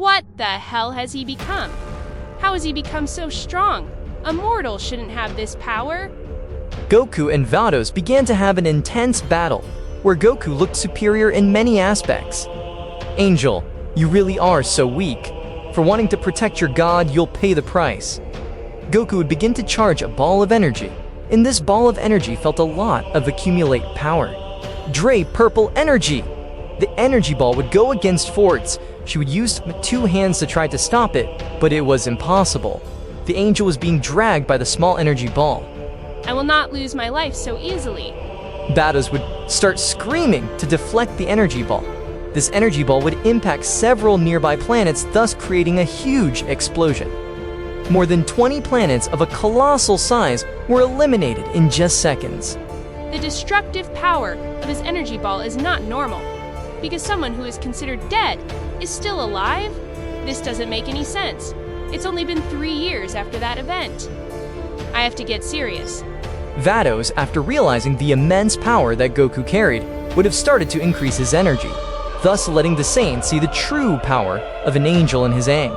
What the hell has he become? How has he become so strong? A mortal shouldn't have this power. Goku and Vados began to have an intense battle, where Goku looked superior in many aspects. Angel, you really are so weak. For wanting to protect your god, you'll pay the price. Goku would begin to charge a ball of energy. In this ball of energy felt a lot of accumulate power. Dre purple energy! The energy ball would go against Ford's. She would use 2 hands to try to stop it, but it was impossible. The angel was being dragged by the small energy ball. I will not lose my life so easily. Vados would start screaming to deflect the energy ball. This energy ball would impact several nearby planets, thus creating a huge explosion. More than 20 planets of a colossal size were eliminated in just seconds. The destructive power of his energy ball is not normal, because someone who is considered dead is still alive? This doesn't make any sense. It's only been 3 years after that event. I have to get serious. Vados, after realizing the immense power that Goku carried, would have started to increase his energy, thus letting the Saint see the true power of an angel in his aim.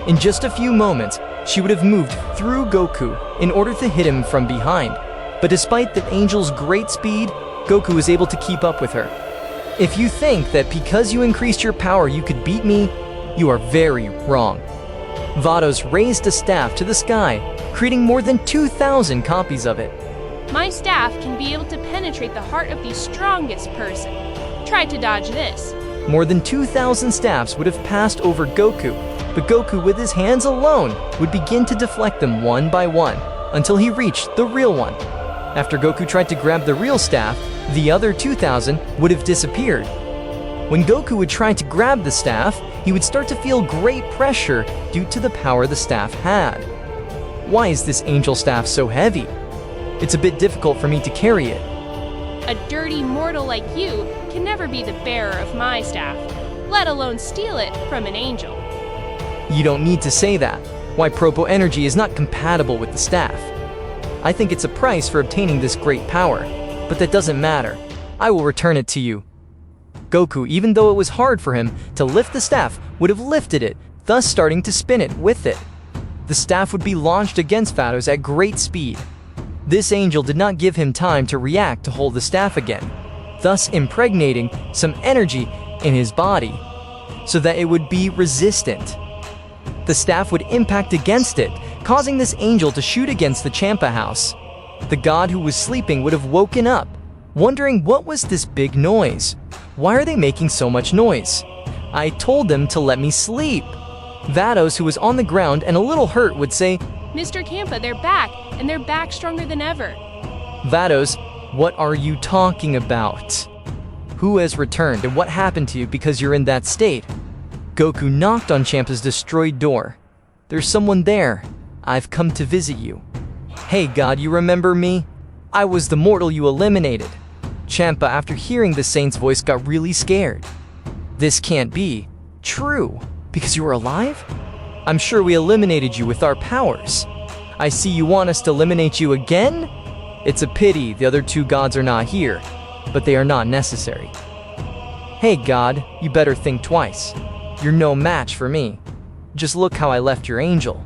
In just a few moments, she would have moved through Goku in order to hit him from behind, but despite the angel's great speed, Goku was able to keep up with her. If you think that because you increased your power you could beat me, you are very wrong. Vados raised a staff to the sky, creating more than 2,000 copies of it. My staff can be able to penetrate the heart of the strongest person. Try to dodge this. More than 2,000 staffs would have passed over Goku, but Goku with his hands alone would begin to deflect them one by one until he reached the real one. After Goku tried to grab the real staff, the other 2,000 would have disappeared. When Goku would try to grab the staff, he would start to feel great pressure due to the power the staff had. Why is this angel staff so heavy? It's a bit difficult for me to carry it. A dirty mortal like you can never be the bearer of my staff, let alone steal it from an angel. You don't need to say that. Why Propo Energy is not compatible with the staff. I think it's a price for obtaining this great power, but that doesn't matter. I will return it to you. Goku, even though it was hard for him to lift the staff, would have lifted it, thus starting to spin it with it. The staff would be launched against Vados at great speed. This angel did not give him time to react to hold the staff again, thus impregnating some energy in his body, so that it would be resistant. The staff would impact against it, causing this angel to shoot against the Champa house. The god who was sleeping would have woken up, wondering what was this big noise. Why are they making so much noise? I told them to let me sleep. Vados, who was on the ground and a little hurt, would say, Mr. Champa, they're back, and they're back stronger than ever. Vados, what are you talking about? Who has returned and what happened to you because you're in that state? Goku knocked on Champa's destroyed door. There's someone there. I've come to visit you. Hey God, you remember me? I was the mortal you eliminated. Champa, after hearing the Saint's voice, got really scared. This can't be true, because you were alive? I'm sure we eliminated you with our powers. I see you want us to eliminate you again? It's a pity the other 2 gods are not here, but they are not necessary. Hey God, you better think twice. You're no match for me. Just look how I left your angel.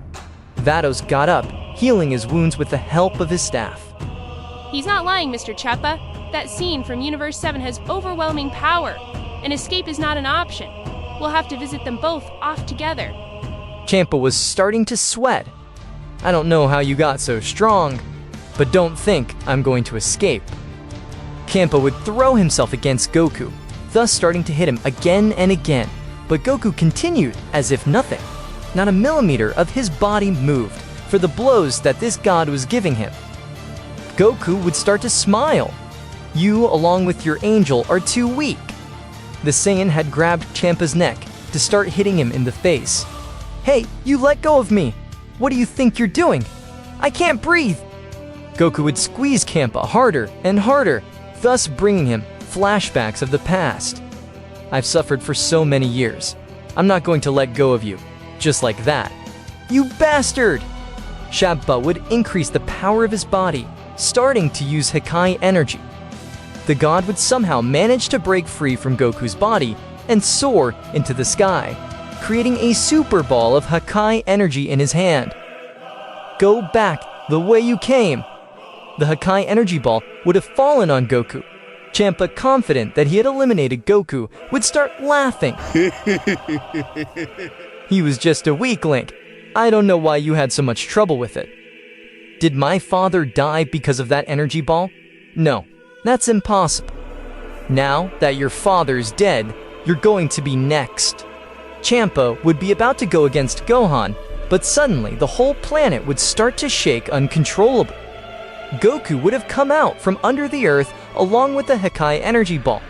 Vados got up, healing his wounds with the help of his staff. He's not lying, Mr. Champa. That scene from Universe 7 has overwhelming power. An escape is not an option. We'll have to visit them both off together. Champa was starting to sweat. I don't know how you got so strong, but don't think I'm going to escape. Champa would throw himself against Goku, thus starting to hit him again and again, but Goku continued as if nothing. Not a millimeter of his body moved for the blows that this god was giving him. Goku would start to smile. You, along with your angel, are too weak. The Saiyan had grabbed Champa's neck to start hitting him in the face. Hey, you let go of me! What do you think you're doing? I can't breathe! Goku would squeeze Champa harder and harder, thus bringing him flashbacks of the past. I've suffered for so many years. I'm not going to let go of you, just like that. You bastard! Champa would increase the power of his body, starting to use Hakai energy. The god would somehow manage to break free from Goku's body and soar into the sky. creating a super ball of Hakai energy in his hand. Go back the way you came. The Hakai energy ball would have fallen on Goku. Champa, confident that he had eliminated Goku, would start laughing. He was just a weak link. I don't know why you had so much trouble with it. Did my father die because of that energy ball? No, that's impossible. Now that your father's dead, you're going to be next. Champa would be about to go against Gohan, but suddenly the whole planet would start to shake uncontrollably. Goku would have come out from under the earth along with the Hakai energy ball.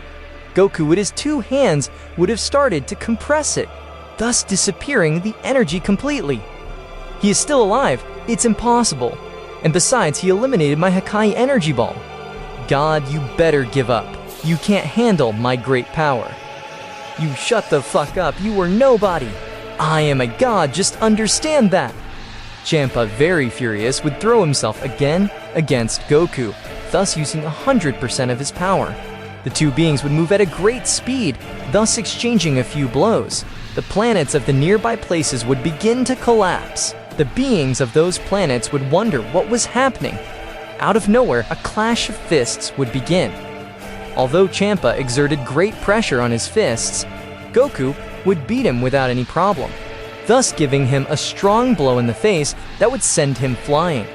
Goku with his two hands would have started to compress it, thus disappearing the energy completely. He is still alive, it's impossible. And besides, he eliminated my Hakai energy ball. God, you better give up. You can't handle my great power. You shut the fuck up, you are nobody. I am a god, just understand that. Champa, very furious, would throw himself again against Goku, thus using 100% of his power. The two beings would move at a great speed, thus exchanging a few blows. The planets of the nearby places would begin to collapse. The beings of those planets would wonder what was happening. Out of nowhere, a clash of fists would begin. Although Champa exerted great pressure on his fists, Goku would beat him without any problem, thus giving him a strong blow in the face that would send him flying.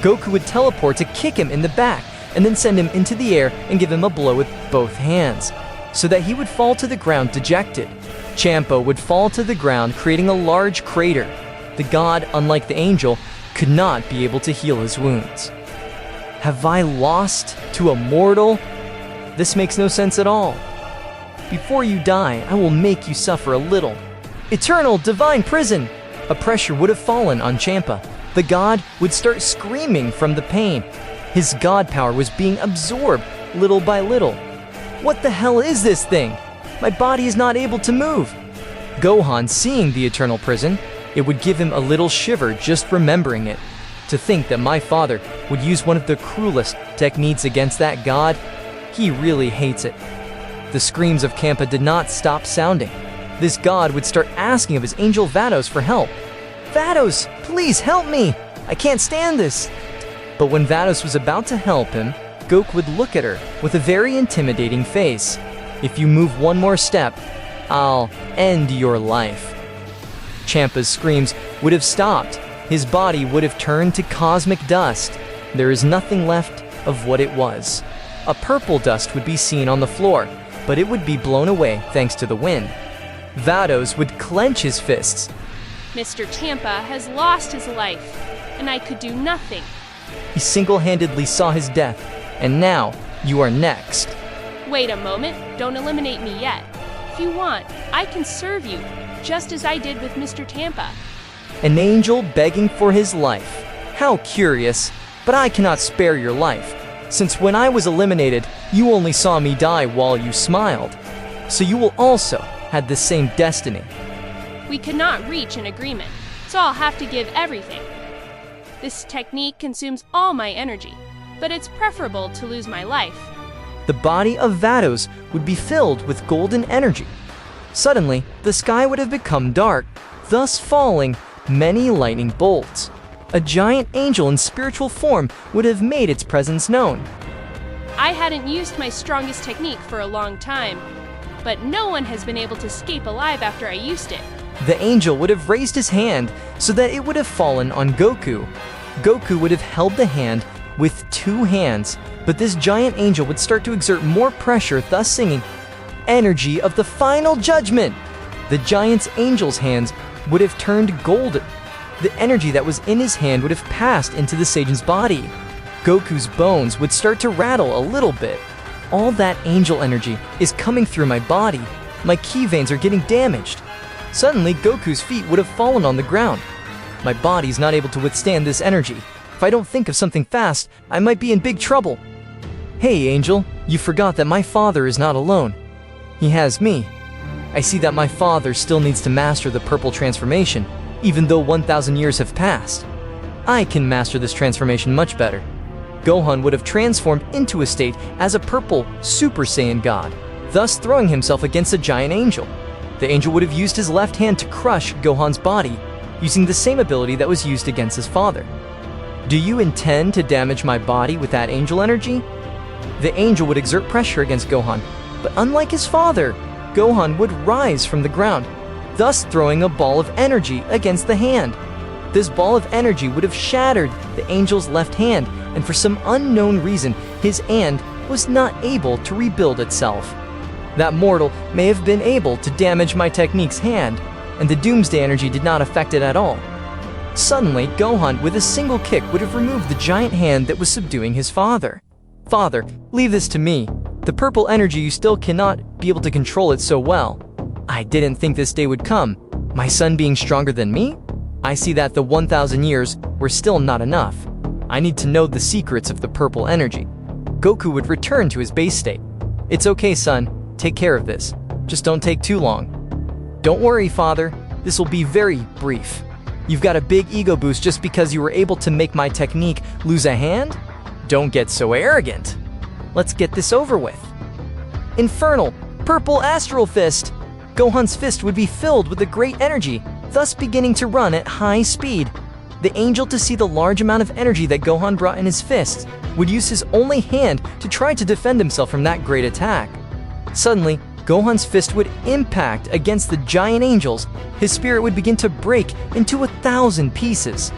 Goku would teleport to kick him in the back and then send him into the air and give him a blow with both hands, so that he would fall to the ground dejected. Champa would fall to the ground, creating a large crater. The god, unlike the angel, could not be able to heal his wounds. Have I lost to a mortal? This makes no sense at all. Before you die, I will make you suffer a little. Eternal divine prison! A pressure would have fallen on Champa. The god would start screaming from the pain. His god power was being absorbed little by little. What the hell is this thing? My body is not able to move. Gohan, seeing the eternal prison, it would give him a little shiver just remembering it. To think that my father would use one of the cruelest techniques against that god, he really hates it. The screams of Champa did not stop sounding. This god would start asking of his angel Vados for help. Vados, please help me! I can't stand this! But when Vados was about to help him, Goku would look at her with a very intimidating face. If you move one more step, I'll end your life. Champa's screams would have stopped. His body would have turned to cosmic dust. There is nothing left of what it was. A purple dust would be seen on the floor, but it would be blown away thanks to the wind. Vados would clench his fists. Mr. Champa has lost his life, and I could do nothing. He single-handedly saw his death, and now you are next. Wait a moment, don't eliminate me yet. If you want, I can serve you, just as I did with Mr. Champa. An angel begging for his life. How curious, but I cannot spare your life, since when I was eliminated, you only saw me die while you smiled. So you will also have the same destiny. We could not reach an agreement, so I'll have to give everything. This technique consumes all my energy, but it's preferable to lose my life. The body of Vados would be filled with golden energy. Suddenly, the sky would have become dark, thus falling many lightning bolts. A giant angel in spiritual form would have made its presence known. I hadn't used my strongest technique for a long time, but no one has been able to escape alive after I used it. The angel would have raised his hand so that it would have fallen on Goku. Goku would have held the hand with two hands, but this giant angel would start to exert more pressure, thus singing, "Energy of the Final Judgment!" The giant's angel's hands would have turned golden. The energy that was in his hand would have passed into the Saiyan's body. Goku's bones would start to rattle a little bit. All that angel energy is coming through my body. My ki veins are getting damaged. Suddenly, Goku's feet would have fallen on the ground. My body's not able to withstand this energy. If I don't think of something fast, I might be in big trouble. Hey, Angel, you forgot that my father is not alone. He has me. I see that my father still needs to master the purple transformation, even though 1,000 years have passed. I can master this transformation much better. Gohan would have transformed into a state as a purple Super Saiyan God, thus throwing himself against a giant angel. The angel would have used his left hand to crush Gohan's body, using the same ability that was used against his father. Do you intend to damage my body with that angel energy? The angel would exert pressure against Gohan, but unlike his father, Gohan would rise from the ground, thus throwing a ball of energy against the hand. This ball of energy would have shattered the angel's left hand, and for some unknown reason, his hand was not able to rebuild itself. That mortal may have been able to damage my technique's hand, and the Doomsday energy did not affect it at all. Suddenly, Gohan, with a single kick, would have removed the giant hand that was subduing his father. Father, leave this to me. The purple energy, you still cannot be able to control it so well. I didn't think this day would come. My son being stronger than me? I see that the 1,000 years were still not enough. I need to know the secrets of the purple energy. Goku would return to his base state. It's okay, son. Take care of this. Just don't take too long. Don't worry, father. This will be very brief. You've got a big ego boost just because you were able to make my technique lose a hand? Don't get so arrogant. Let's get this over with. Infernal, purple astral fist. Gohan's fist would be filled with a great energy, thus beginning to run at high speed. The angel, to see the large amount of energy that Gohan brought in his fists, would use his only hand to try to defend himself from that great attack. Suddenly, Gohan's fist would impact against the giant angels. His spirit would begin to break into 1,000 pieces.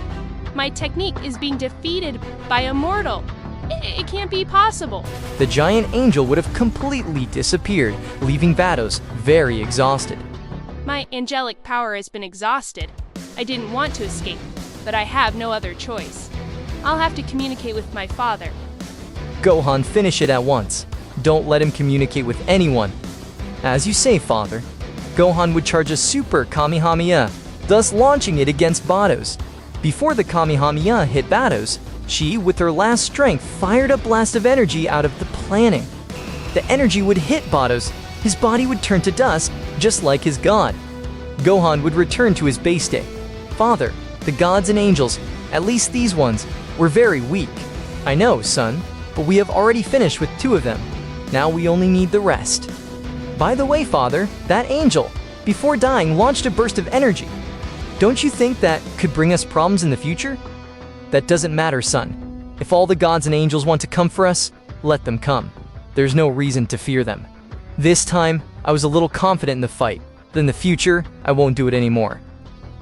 My technique is being defeated by a mortal. It can't be possible. The giant angel would have completely disappeared, leaving Vados very exhausted. My angelic power has been exhausted. I didn't want to escape, but I have no other choice. I'll have to communicate with my father. Gohan, finish it at once. Don't let him communicate with anyone. As you say, father. Gohan would charge a super Kamehameha, thus launching it against Vados. Before the Kamehameha hit Vados, she, with her last strength, fired a blast of energy out of the planning. The energy would hit Vados. His body would turn to dust, just like his god. Gohan would return to his base state. Father, the gods and angels, at least these ones, were very weak. I know, son, but we have already finished with 2 of them. Now we only need the rest. By the way, father, that angel, before dying, launched a burst of energy. Don't you think that could bring us problems in the future? That doesn't matter, son. If all the gods and angels want to come for us, let them come. There's no reason to fear them. This time, I was a little confident in the fight. But in the future, I won't do it anymore.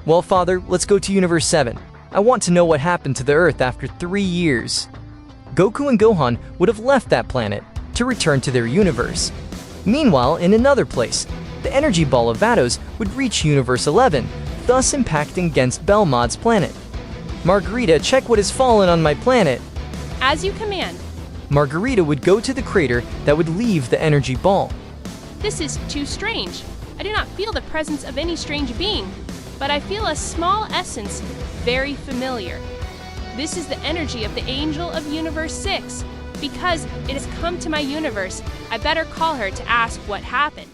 Well, father, let's go to Universe 7. I want to know what happened to the Earth after 3 years. Goku and Gohan would have left that planet to return to their universe. Meanwhile, in another place, the energy ball of Vados would reach Universe 11, thus impacting against Belmod's planet. Margarita, check what has fallen on my planet. As you command. Margarita would go to the crater that would leave the energy ball. This is too strange. I do not feel the presence of any strange being, but I feel a small essence very familiar. This is the energy of the angel of Universe 6. Because it has come to my universe, I better call her to ask what happened.